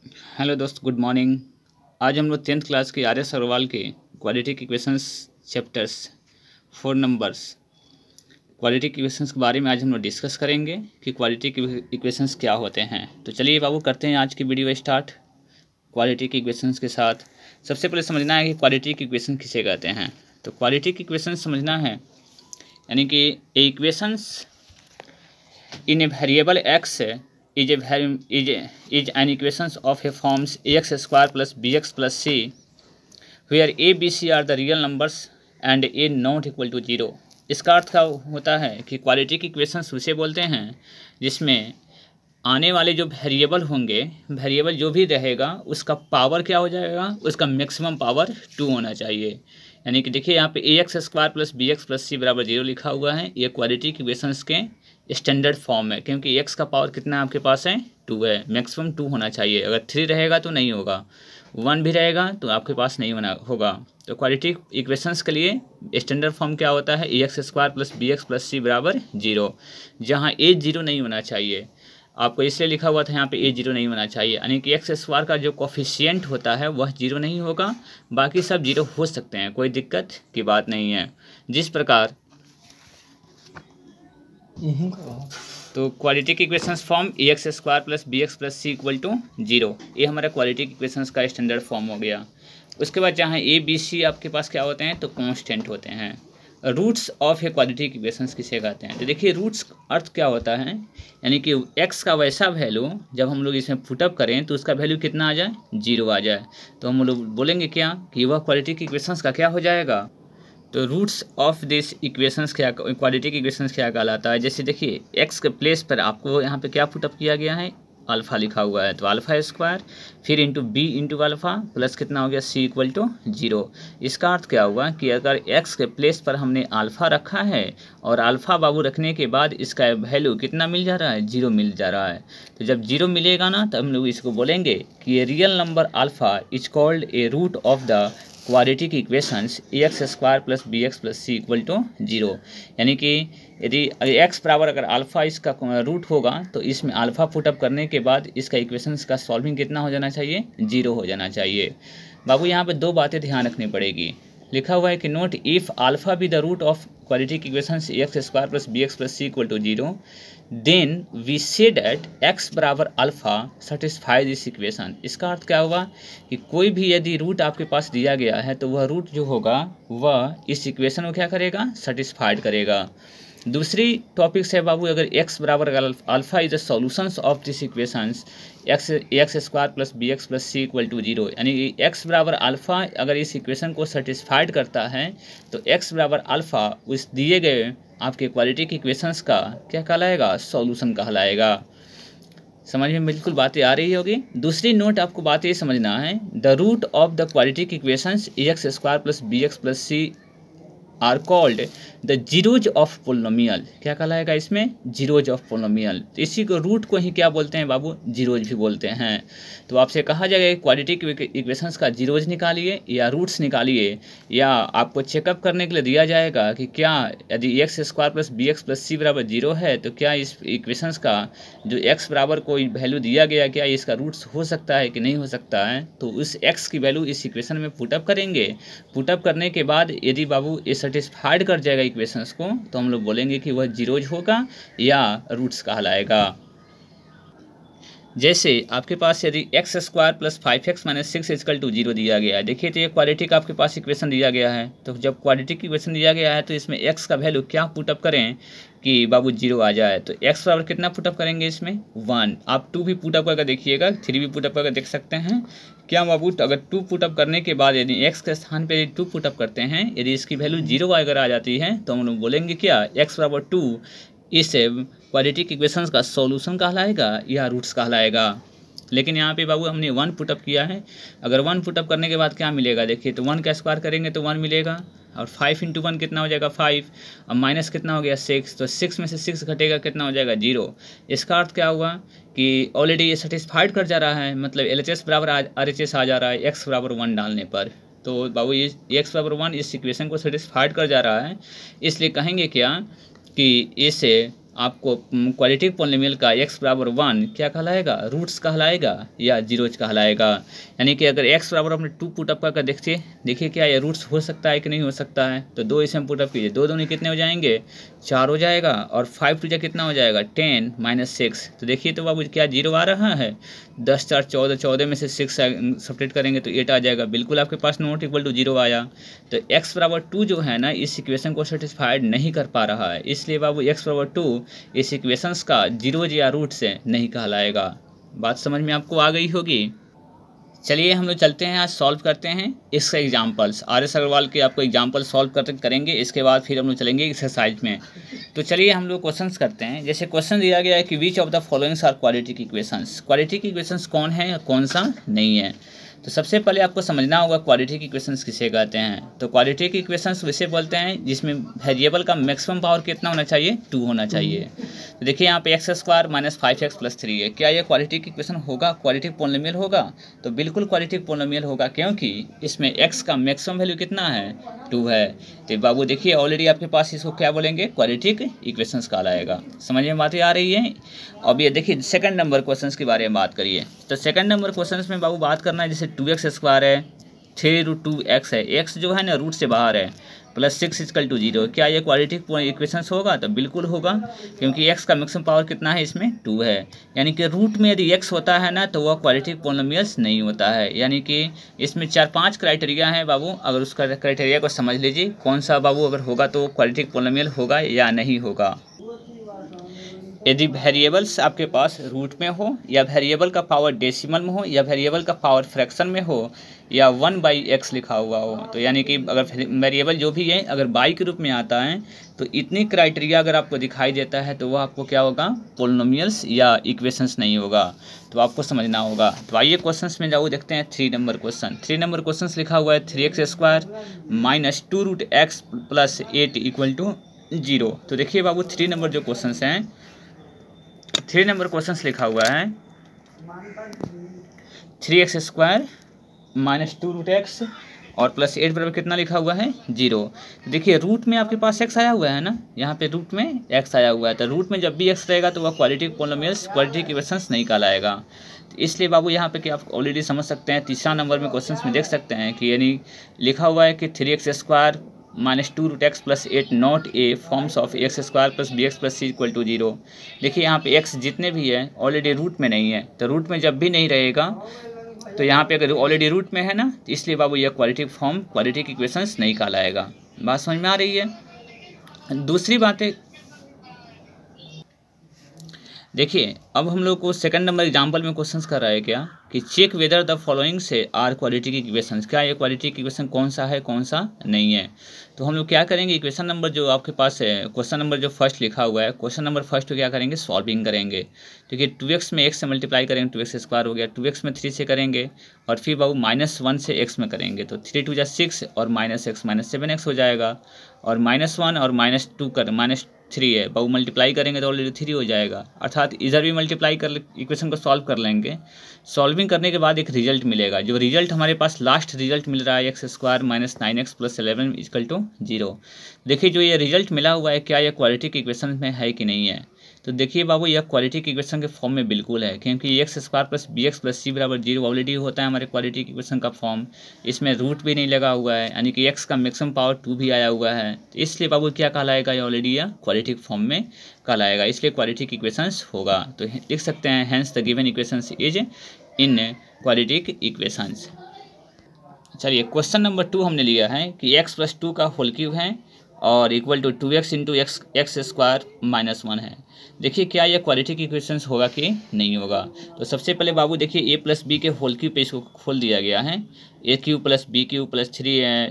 Hello दोस्त, good morning. आज हम लोग 10th क्लास के आर एस अग्रवाल के quadratic equations chapters 4 numbers quadratic equations के बारे में आज हम लोग डिस्कस करेंगे कि क्वाड्रेटिक इक्वेशंस क्या होते हैं। तो चलिए बाबू करते हैं आज की वीडियो स्टार्ट क्वाड्रेटिक इक्वेशंस के साथ। सबसे पहले समझना है कि क्वाड्रेटिक इक्वेशन किसे कहते हैं। तो क्वाड्रेटिक इक्वेशन समझना है यानी कि equations in a variable x is an equations of a forms ax square plus bx plus c where a b c are the real numbers and a not equal to 0। इसका अर्थ क्या होता है कि क्वाड्रेटिक इक्वेशंस उसे बोलते हैं जिसमें आने वाले जो वेरिएबल होंगे, वेरिएबल जो भी रहेगा उसका पावर क्या हो जाएगा, उसका मैक्सिमम पावर 2 होना चाहिए। यानी कि देखिए यहाँ पे A x square plus B x plus C बराबर 0 लिखा हुआ है। ये क्वाड्रेटिक इक्वेशंस के स्टैंडर्ड फॉर्म है क्योंकि एक्स का पावर कितना आपके पास है 2 है, मैक्सिमम 2 होना चाहिए। अगर 3 रहेगा तो नहीं होगा, 1 भी रहेगा तो आपके पास नहीं होगा। तो क्वाड्रेटिक इक्वेशंस के लिए स्टैंडर्ड फॉर्म क्या होता है, A x square plus B x plus C बराबर 0, जहाँ ए 0 नहीं होना चाहिए। आपको इसलिए लिखा हुआ था यहाँ पे ए 0 नहीं होना चाहिए, यानी कि एक्स स्क्वायर का जो कोफिशिएंट होता है वह 0 नहीं होगा, बाकी सब 0 हो सकते हैं, कोई दिक्कत की बात नहीं है। जिस प्रकार तो quadratic equations form a x square plus B x plus c equal to 0, ये हमारा क्वाड्रेटिक इक्वेशंस का स्टैंडर्ड फॉर्म हो गया। उसके बाद जहाँ ए बी सी आपके पास क्या होते हैं तो कांस्टेंट होते हैं। Roots of a quadratic equations किसे कहते हैं। तो देखिए रूट्स अर्थ क्या होता है, यानी कि एक्स का वैसा वैल्यू जब हम लोग इसमें पुटअप करें तो उसका वैल्यू कितना आ जाए, 0 आ जाए, तो हम लोग बोलेंगे क्या कि वह क्वाड्रेटिक इक्वेशंस का क्या हो जाएगा। तो रूट्स ऑफ दिस इक्वेशंस क्या, क्वाड्रेटिक इक्वेशंस क्या कहलाता है। जैसे देखिए एक्स के प्लेस पर आपको यहाँ पे क्या पुटअप किया गया है, अल्फ़ा लिखा हुआ है, तो अल्फ़ा स्क्वायर फिर into b into alpha plus कितना हो गया सी इक्वल टू 0। इसका अर्थ क्या हुआ कि अगर एक्स के प्लेस पर हमने अल्फ़ा रखा है और अल्फ़ा बाबू रखने के बाद इसका वैल्यू कितना मिल जा रहा है, 0 मिल जा रहा है। तो जब 0 मिलेगा ना तब हम लोग इसको बोलेंगे कि ये real number alpha is called a root of the quadratic equations a x square plus B x plus c equal to 0। यानी कि यदि एक्स बराबर अगर अल्फ़ा इसका रूट होगा तो इसमें अल्फ़ा पुटअप करने के बाद इसका इक्वेशंस का सॉल्विंग कितना हो जाना चाहिए, 0 हो जाना चाहिए। बाबू यहाँ पे 2 बातें ध्यान रखनी पड़ेगी। लिखा हुआ है कि note if alpha be the root of quadratic equations a x square plus B x plus c equal to 0 then we say that x बराबर अल्फ़ा सेटिस्फाई दिस इक्वेशन। इसका अर्थ क्या हुआ कि कोई भी यदि रूट आपके पास दिया गया है तो वह रूट जो होगा वह इस इक्वेशन को क्या करेगा, सेटिस्फाइड करेगा। दूसरी टॉपिक है बाबू, अगर एक्स बराबर alpha is the solutions of this equations x square plus B x plus c equal to 0, यानी एक्स बराबर अल्फ़ा अगर इस इक्वेशन को सेटिस्फाइड करता है तो एक्स बराबर अल्फ़ा उस दिए गए आपके क्वाड्रेटिक इक्वेशंस का क्या कहलाएगा, सॉल्यूशन कहलाएगा। समझ में बिल्कुल बातें आ रही होगी। दूसरी नोट आपको बात ये समझना है, the root of the quadratic equations a x square plus B x plus c are called the zeros of polynomial. क्या कहलाएगा इसमें, जीरोज ऑफ पोलिनोमियल। तो इसी को रूट को ही क्या बोलते हैं बाबू, जीरोज भी बोलते हैं। तो आपसे कहा जाएगा क्वाड्रेटिक इक्वेशंस का जीरोज निकालिए या रूट्स निकालिए, या आपको चेकअप करने के लिए दिया जाएगा कि क्या यदि x square plus B x plus C बराबर 0 है तो क्या इस इक्वेशंस का जो एक्स बराबर कोई वैल्यू दिया गया क्या इसका रूट्स हो सकता है कि नहीं हो सकता है। तो उस एक्स की वैल्यू इस इक्वेशन में पुटअप करेंगे। पुटअप करने के बाद यदि बाबू ये सेटिस्फाइड कर जाएगा इक्वेशंस को तो हम लोग बोलेंगे कि वह जीरोज होगा या रूट्स कहलाएगा। जैसे आपके पास यदि x square plus 5x minus 6 equal to 0 दिया गया है, देखिए तो ये क्वाड्रेटिक आपके पास इक्वेशन दिया गया है। तो जब क्वाड्रेटिक इक्वेशन दिया गया है तो इसमें x का वैल्यू क्या पुटअप करें कि बाबू 0 आ जाए। तो x बराबर कितना पुटअप करेंगे इसमें 1। आप 2 भी पुटअप करके देखिएगा, 3 भी पुटअप करके देख सकते हैं क्या बाबू। तो अगर 2 पुटअप करने के बाद यदि x के स्थान पे यदि 2 पुटअप करते हैं, यदि इसकी वैल्यू 0 अगर आ जाती है तो हम लोग बोलेंगे क्या, x बराबर 2 इस क्वाड्रेटिक इक्वेशंस का सॉल्यूशन कहलाएगा या रूट्स कहलाएगा। लेकिन यहाँ पे बाबू हमने 1 पुटअप किया है। अगर 1 पुटअप करने के बाद क्या मिलेगा, देखिए तो 1 का स्क्वायर करेंगे तो 1 मिलेगा, और 5 इंटू 1 कितना हो जाएगा 5, और माइनस कितना हो गया 6, तो 6 में से 6 घटेगा कितना हो जाएगा 0। इसका अर्थ क्या हुआ कि ऑलरेडी ये सेटिस्फाइड कर जा रहा है, मतलब LHS बराबर RHS आ जा रहा है x बराबर 1 डालने पर। तो बाबू ये x बराबर 1 इस इक्वेशन को सेटिस्फाइड कर जा रहा है, इसलिए कहेंगे क्या कि इसे आपको क्वाड्रेटिक पॉलिनोमियल का x बराबर 1 क्या कहलाएगा, रूट्स कहलाएगा या जीरोज कहलाएगा। यानी कि अगर x बराबर अपने 2 पुटअप करके देखिए क्या ये रूट्स हो सकता है कि नहीं हो सकता है। तो 2 इसे हम पुटअप कीजिए, 2 दूनी कितने हो जाएंगे, 4 हो जाएगा, और 5 टू कितना हो जाएगा 10 माइनस 6। तो देखिए तो बाबू क्या जीरो आ रहा है, 10 4 14, 14 में से 6 सब्ट्रैक्ट करेंगे तो 8 आ जाएगा, बिल्कुल आपके पास नॉट इक्वल टू 0 आया। तो x बराबर 2 जो है ना इस इक्वेशन को सेटिस्फाइड नहीं कर पा रहा है, इसलिए बाबू x बराबर 2 इस इक्वेशंस का जीरोज या रूट से नहीं कहलाएगा। बात समझ में आपको आ गई होगी। चलिए हम लोग चलते हैं, आज सॉल्व करते हैं इसका एग्जाम्पल्स। RS अग्रवाल के आपको एग्जाम्पल सॉल्व करेंगे, इसके बाद फिर हम लोग चलेंगे एक्सरसाइज में। तो चलिए हम लोग क्वेश्चंस करते हैं। जैसे क्वेश्चन दिया गया है कि which of the followings are quadratic equations. Quadratic equations कौन है कौन सा नहीं है। तो सबसे पहले आपको समझना होगा क्वाड्रेटिक इक्वेशंस किसे कहते हैं। तो क्वाड्रेटिक इक्वेशंस वैसे बोलते हैं जिसमें वेरिएबल का मैक्सिमम पावर कितना होना चाहिए, 2 होना चाहिए। तो देखिए यहाँ पे x² माइनस 5x प्लस 3 है, क्या ये क्वाड्रेटिक इक्वेशन होगा, क्वाड्रेटिक पॉलिनोमियल होगा। तो बिल्कुल क्वाड्रेटिक पॉलिनोमियल होगा, क्योंकि इसमें x का मैक्सिमम वैल्यू कितना है, 2 है। तो बाबू देखिए ऑलरेडी आपके पास इसको क्या बोलेंगे, क्वाड्रेटिक इक्वेशंस कहलाएगा। समझ में बातें आ रही है। अब ये देखिए सेकंड नंबर क्वेश्चंस के बारे में बात करिए। तो सेकंड नंबर क्वेश्चंस में बाबू बात करना है, जैसे 2x² है, 3√2x है, x जो है ना रूट से बाहर है, प्लस 6 = 0। क्या ये क्वाड्रेटिक इक्वेशंस होगा, तो बिल्कुल होगा, क्योंकि x का मैक्सिमम पावर कितना है, इसमें 2 है। यानी कि रूट में यदि x होता है ना तो वह क्वाड्रेटिक पॉलिनोमियल्स नहीं होता है। यानी कि इसमें 4-5 क्राइटेरिया हैं बाबू, अगर उसका क्राइटेरिया को समझ लीजिए कौन सा बाबू अगर होगा तो क्वाड्रेटिक पॉलिनोमियल होगा या नहीं होगा। यदि वेरिएबल्स आपके पास रूट में हो, या वेरिएबल का पावर डेसिमल में हो, या वेरिएबल का पावर फ्रैक्शन में हो, या 1/x लिखा हुआ हो, तो यानी कि अगर वेरिएबल जो भी है अगर बाई के रूप में आता है तो इतनी क्राइटेरिया अगर आपको दिखाई देता है तो वह आपको क्या होगा, पॉलिनोमियल्स या इक्वेशंस नहीं होगा। तो आपको समझना होगा। तो आइए क्वेश्चंस में जाओ, देखते हैं 3 नंबर क्वेश्चन। 3 नंबर क्वेश्चन लिखा हुआ है 3x² माइनस 2√x प्लस 8 = 0। तो देखिए बाबू 3 नंबर जो क्वेश्चन हैं, 3 नंबर क्वेश्चंस लिखा हुआ है 3x² माइनस 2√x और प्लस 8 बराबर कितना लिखा हुआ है, 0। देखिए रूट में आपके पास x आया हुआ है ना, यहाँ पे रूट में x आया हुआ है, तो रूट में जब भी x रहेगा तो वह क्वाड्रेटिक पॉलिनोमियल्स क्वाड्रेटिक इक्वेशंस नहीं कहलाएगा। तो इसलिए बाबू यहाँ पे कि आप ऑलरेडी समझ सकते हैं, तीसरा नंबर में क्वेश्चन में देख सकते हैं कि यानी लिखा हुआ है कि 3x² minus 2√x plus 8 not a forms of x² plus bx plus c = 0। देखिए यहाँ पे x जितने भी है ऑलरेडी रूट में नहीं है, तो रूट में जब भी नहीं रहेगा तो यहाँ पे अगर ऑलरेडी रूट में है ना, तो इसलिए बाबू यह क्वाड्रेटिक इक्वेशंस नहीं कहलाएगा। बात समझ में आ रही है। दूसरी बात है, देखिए अब हम लोग को सेकंड नंबर एग्जाम्पल में क्वेश्चंस कर रहा है क्या कि चेक वेदर द फॉलोइंग से आर क्वाड्रेटिक इक्वेशंस। क्या ये क्वाड्रेटिक इक्वेशन कौन सा है कौन सा नहीं है। तो हम लोग क्या करेंगे, इक्वेशन नंबर जो आपके पास है, क्वेश्चन नंबर जो फर्स्ट लिखा हुआ है, क्वेश्चन नंबर फर्स्ट को क्या करेंगे, सॉल्विंग करेंगे। ठीक है, 2x में x से मल्टीप्लाई करेंगे, 2x² हो गया, 2x में 3 से करेंगे, और फिर बाबू -1 से x में करेंगे, तो 3 × 2 = 6 और -x -7x हो जाएगा, और -1 और -2 कर -3 है बाबू मल्टीप्लाई करेंगे तो ऑलरेडी 3 हो जाएगा। अर्थात इधर भी मल्टीप्लाई कर इक्वेशन को सॉल्व कर लेंगे। सॉल्विंग करने के बाद एक रिजल्ट मिलेगा, जो रिजल्ट हमारे पास लास्ट रिजल्ट मिल रहा है x² माइनस 9x प्लस 11 = 0। देखिए जो ये रिजल्ट मिला हुआ है क्या यह क्वाड्रेटिक इक्वेशन में है कि नहीं है। तो देखिए बाबू यह क्वाड्रेटिक इक्वेशन के फॉर्म में बिल्कुल है, क्योंकि x² plus bx plus c = 0 already होता है हमारे क्वाड्रेटिक इक्वेशन का फॉर्म। इसमें रूट भी नहीं लगा हुआ है, यानी कि x का मैक्सिमम पावर 2 भी आया हुआ है, तो इसलिए बाबू क्या कहलाएगा, ये ऑलरेडी यह क्वाड्रेटिक फॉर्म में कहलाएगा, इसलिए क्वाड्रेटिक इक्वेशंस होगा। तो लिख सकते हैं hence the given equations is in quadratic equations. चलिए क्वेश्चन नंबर 2 हमने लिया है कि x + 2 का होल क्यूब है और इक्वल टू 2x × x² - 1 है। देखिए क्या यह क्वाड्रेटिक इक्वेशंस होगा कि नहीं होगा। तो सबसे पहले बाबू देखिए a + b के होल क्यूब पे इसको खोल दिया गया है, a³ + b³ +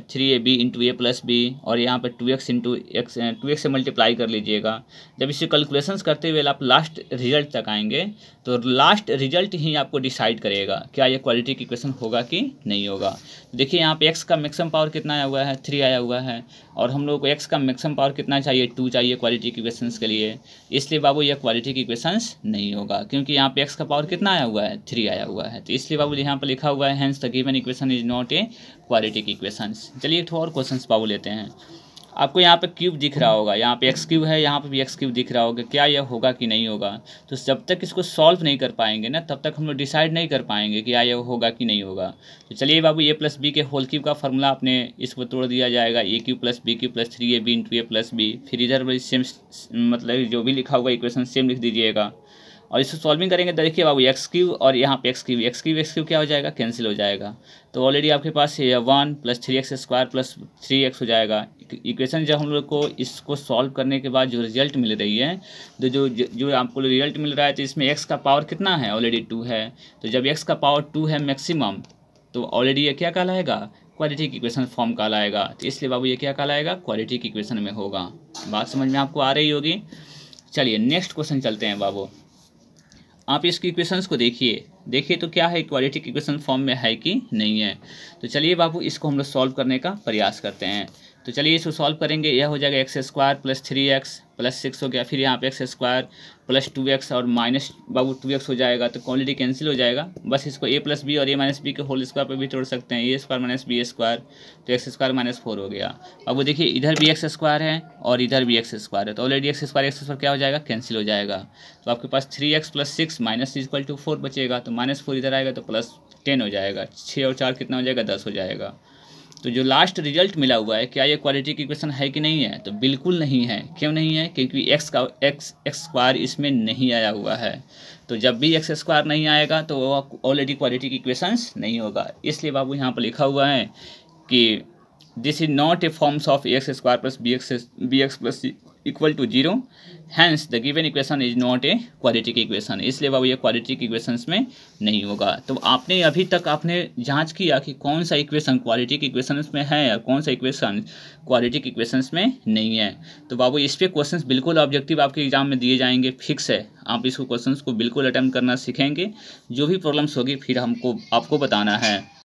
3ab × a + b, और यहाँ पर 2x × 2x से मल्टीप्लाई कर लीजिएगा। जब इसे कैलकुलेशंस करते हुए आप लास्ट रिजल्ट तक आएंगे तो लास्ट रिजल्ट ही आपको डिसाइड करेगा क्या यह क्वाड्रेटिक इक्वेशन होगा कि नहीं होगा। देखिए यहाँ पे x का मैक्सिमम पावर कितना आया हुआ है, 3 आया हुआ है, और हम लोग को x का मैक्सिमम पावर कितना चाहिए, 2 चाहिए क्वाड्रेटिक इक्वेशंस के लिए। इसलिए बाबू यह क्वाड्रेटिक इक्वेशंस नहीं होगा, क्योंकि यहाँ पे x का पावर कितना आया हुआ है, 3 आया हुआ है। तो इसलिए बाबू यहाँ पर लिखा हुआ है hence the given equation is not a quadratic equations. चलिए एक और क्वेश्चन बाबू लेते हैं। आपको यहाँ पे क्यूब दिख रहा होगा, यहाँ पे एक्स क्यूब है, यहाँ पे भी एक्स क्यूब दिख रहा होगा, क्या यह होगा कि नहीं होगा। तो जब तक इसको सॉल्व नहीं कर पाएंगे ना, तब तक हम लोग डिसाइड नहीं कर पाएंगे कि यह होगा कि नहीं होगा। तो चलिए बाबू, ए प्लस बी के होल क्यूब का फॉर्मूला आपने इसको तोड़ दिया जाएगा, A cube plus B cube plus 3ab into A plus B. फिर इधर भी सेम मतलब जो भी लिखा हुआ इक्वेशन सेम लिख दीजिएगा और इसको सॉल्विंग करेंगे तो देखिए बाबू एक्स क्यूब और यहाँ पे एक्स क्यूब क्या हो जाएगा, कैंसिल हो जाएगा। तो ऑलरेडी आपके पास ये 1 plus 3x square plus 3x हो जाएगा। इक्वेशन जब हम लोग को इसको सॉल्व करने के बाद जो रिजल्ट मिल रही है, तो जो आपको रिजल्ट मिल रहा है, तो इसमें x का पावर कितना है, ऑलरेडी 2 है। तो जब x का पावर 2 है मैक्सिमम, तो ऑलरेडी ये क्या कहलाएगा, क्वाड्रेटिक इक्वेशन फॉर्म कहलाएगा। तो इसलिए बाबू ये क्या कहलाएगा, क्वाड्रेटिक इक्वेशन में होगा। बात समझ में आपको आ रही होगी। चलिए नेक्स्ट क्वेश्चन चलते हैं बाबू। आप इसकी इक्वेशंस को देखिए तो क्या है, क्वाड्रेटिक इक्वेशन फॉर्म में है कि नहीं है। तो चलिए बाबू, इसको हम लोग सॉल्व करने का प्रयास करते हैं। तो चलिए इसको सॉल्व करेंगे। यह हो जाएगा x square plus 3x plus 6 हो गया, फिर यहाँ पे एक्स स्क्वायर प्लस 2x और माइनस बाबू 2x हो जाएगा, तो ऑलरेडी कैंसिल हो जाएगा। बस इसको a प्लस बी और a माइनस बी के होल स्क्वायर पे भी तोड़ सकते हैं, a square minus b square, तो एक्स स्क्वायर माइनस 4 हो गया। अब देखिए इधर भी एक्स स्क्वायर है और इधर भी एक्स स्क्वायर है, तो ऑलरेडी एक्स स्क्वायर क्या हो जाएगा, कैंसिल हो जाएगा। तो आपके पास 3x plus 6 minus equal to 4 बचेगा, तो माइनस 4 इधर आएगा तो प्लस 10 हो जाएगा। 6 और 4 कितना हो जाएगा, 10 हो जाएगा। तो जो लास्ट रिजल्ट मिला हुआ है, क्या ये क्वाड्रेटिक इक्वेशन है कि नहीं है, तो बिल्कुल नहीं है। क्यों नहीं है, क्योंकि एक्स स्क्वायर इसमें नहीं आया हुआ है। तो जब भी एक्स स्क्वायर नहीं आएगा तो वो ऑलरेडी क्वाड्रेटिक इक्वेशंस नहीं होगा। इसलिए बाबू यहाँ पर लिखा हुआ है कि this is not a forms of x square plus B x plus equal to 0, hence the given equation is not a quadratic equation. इसलिए बाबू ये क्वाड्रेटिक इक्वेशंस में नहीं होगा। तो आपने अभी तक आपने जांच किया कि कौन सा इक्वेशन क्वाड्रेटिक इक्वेशंस में है और कौन सा इक्वेशन क्वाड्रेटिक इक्वेशंस में नहीं है। तो बाबू इस पे क्वेश्चंस बिल्कुल ऑब्जेक्टिव आपके एग्जाम में दिए जाएंगे, फिक्स है। आप इसको क्वेश्चंस को बिल्कुल अटेम्प्ट करना सीखेंगे, जो भी प्रॉब्लम्स होगी फिर आपको बताना है।